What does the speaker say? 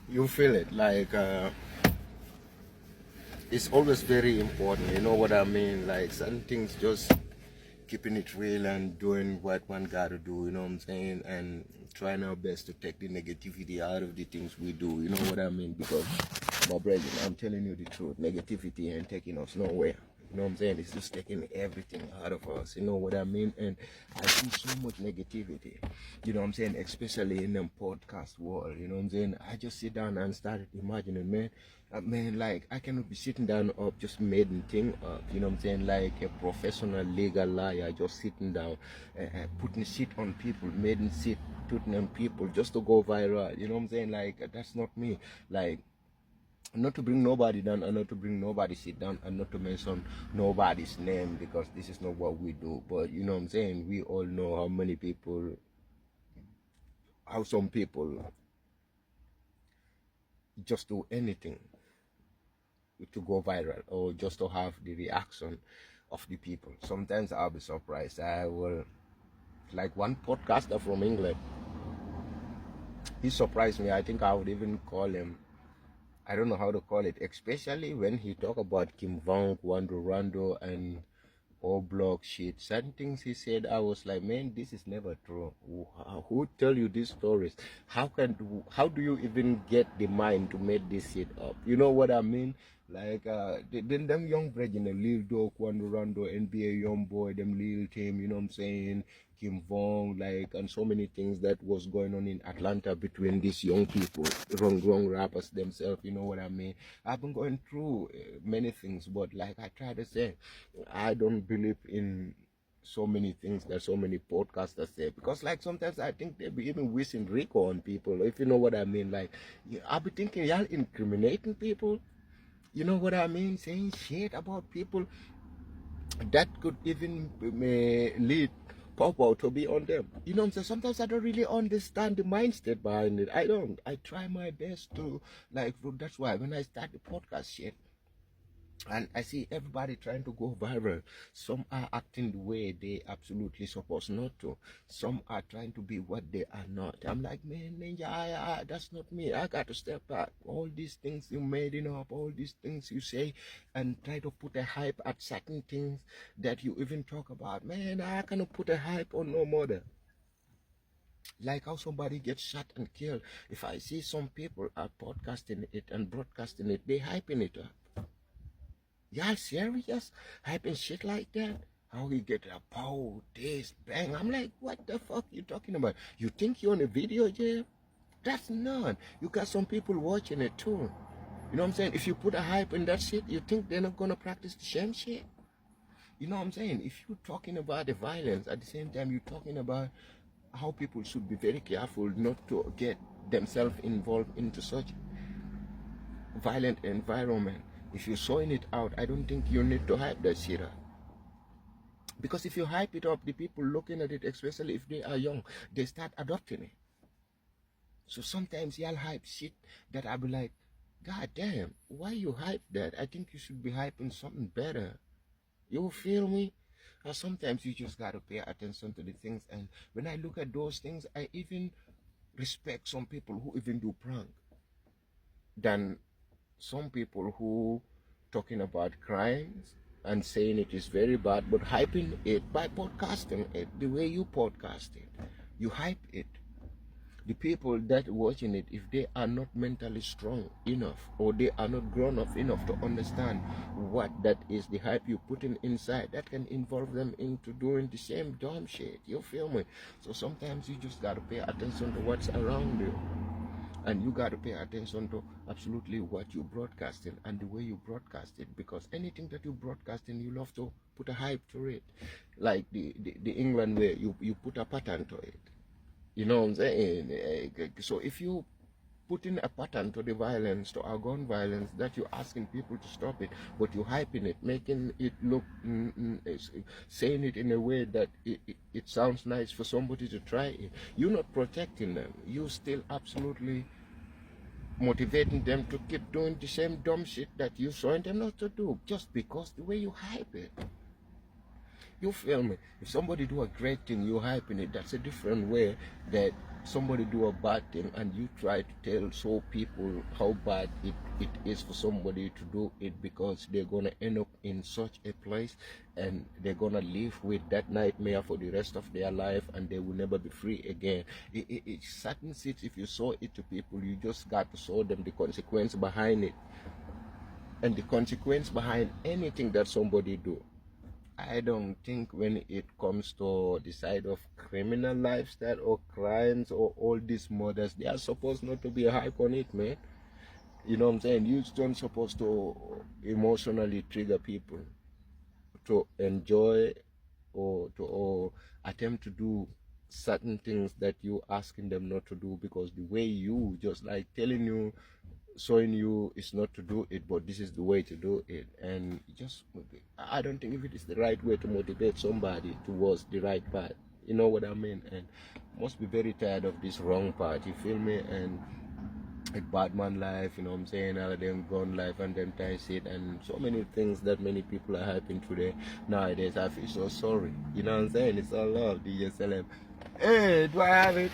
You feel it like it's always very important. You know what I mean? Like certain things, just keeping it real and doing what one gotta do. You know what I'm saying? And trying our best to take the negativity out of the things we do. You know what I mean? Because my brethren, I'm telling you the truth. Negativity ain't taking us nowhere. You know what I'm saying? It's just taking everything out of us. You know what I mean? And I see so much negativity. You know what I'm saying? Especially in the podcast world. You know what I'm saying? I just sit down and started imagining, man, like I cannot be sitting down up just making thing up. You know what I'm saying? Like a professional legal lawyer, just sitting down, putting shit on people, making shit, putting on people just to go viral. You know what I'm saying? Like that's not me. Like, not to bring nobody down and not to bring nobody sit down and not to mention nobody's name, because this is not what we do. But you know what I'm saying, we all know how some people just do anything to go viral or just to have the reaction of the people. Sometimes I'll be surprised. I will, like one podcaster from England, he surprised me. I think I would even call him, I don't know how to call it, especially when he talk about Kim Vong, Rando, and all block shit. Certain things he said, I was like, man, this is never true. Who tell you these stories? How do you even get the mind to make this shit up? You know what I mean? Like them young brethren, Lil Dog, Rando, NBA Young Boy, them Lil Team, you know what I'm saying? Kim Vong, like, and so many things that was going on in Atlanta between these young people, wrong rappers themselves, you know what I mean? I've been going through many things, but like I try to say, I don't believe in so many things that so many podcasters say, because like sometimes I think they be even wishing Rico on people, if you know what I mean. Like, I be thinking y'all incriminating people, you know what I mean, saying shit about people that could even lead Popo to be on them. You know what I'm saying? Sometimes I don't really understand the mindset behind it. I don't. I try my best to, like, that's why when I start the podcast shit, and I see everybody trying to go viral. Some are acting the way they absolutely supposed not to. Some are trying to be what they are not. I'm like, man, Ninja, that's not me. I got to step back. All these things you made up, all these things you say, and try to put a hype at certain things that you even talk about. Man, I cannot put a hype on no mother. Like how somebody gets shot and killed. If I see some people are podcasting it and broadcasting it, they hyping it up. Y'all serious? Hyping shit like that? How he get a pow, this, bang. I'm like, what the fuck you talking about? You think you're on a video, Jeff? That's none. You got some people watching it too. You know what I'm saying? If you put a hype in that shit, you think they're not gonna practice the same shit? You know what I'm saying? If you're talking about the violence, at the same time you're talking about how people should be very careful not to get themselves involved into such violent environment. If you're showing it out, I don't think you need to hype that shit up. Because if you hype it up, the people looking at it, especially if they are young, they start adopting it. So sometimes y'all hype shit that I'll be like, God damn, why you hype that? I think you should be hyping something better. You feel me? And sometimes you just gotta pay attention to the things. And when I look at those things, I even respect some people who even do prank than some people who talking about crimes and saying it is very bad, but hyping it by podcasting it the way you podcast it. You hype it. The people that watching it, if they are not mentally strong enough or they are not grown up enough to understand what that is, the hype you putting inside, that can involve them into doing the same dumb shit. You feel me? So sometimes you just gotta pay attention to what's around you. And you got to pay attention to absolutely what you broadcasting and the way you broadcast it, because anything that you broadcasting, you love to put a hype to it, like the England way, you put a pattern to it. You know what I'm saying? So if you put in a pattern to the violence, to our gun violence, that you're asking people to stop it, but you're hyping it, making it look, saying it in a way that it sounds nice for somebody to try it, you're not protecting them. You still absolutely motivating them to keep doing the same dumb shit that you showing them not to do, just because the way you hype it. You feel me? If somebody do a great thing, you hyping it. That's a different way that somebody do a bad thing and you try to show people how bad it is for somebody to do it, because they're gonna end up in such a place and they're gonna live with that nightmare for the rest of their life and they will never be free again. It's certain shit, if you show it to people, you just got to show them the consequence behind it. And the consequence behind anything that somebody do, I don't think when it comes to the side of criminal lifestyle or crimes or all these murders, they are supposed not to be a hype on it, man. You know what I'm saying? You don't supposed to emotionally trigger people to enjoy or attempt to do certain things that you asking them not to do, because the way you just like telling you, showing you it's not to do it, but this is the way to do it. And just, I don't think if it is the right way to motivate somebody towards the right path. You know what I mean? And must be very tired of this wrong path, you feel me? And like bad man life, you know what I'm saying, all of them gun life and them tie shit and so many things that many people are hyping today nowadays. I feel so sorry, you know what I'm saying? It's all love, DJ Celeb. Hey, do I have it?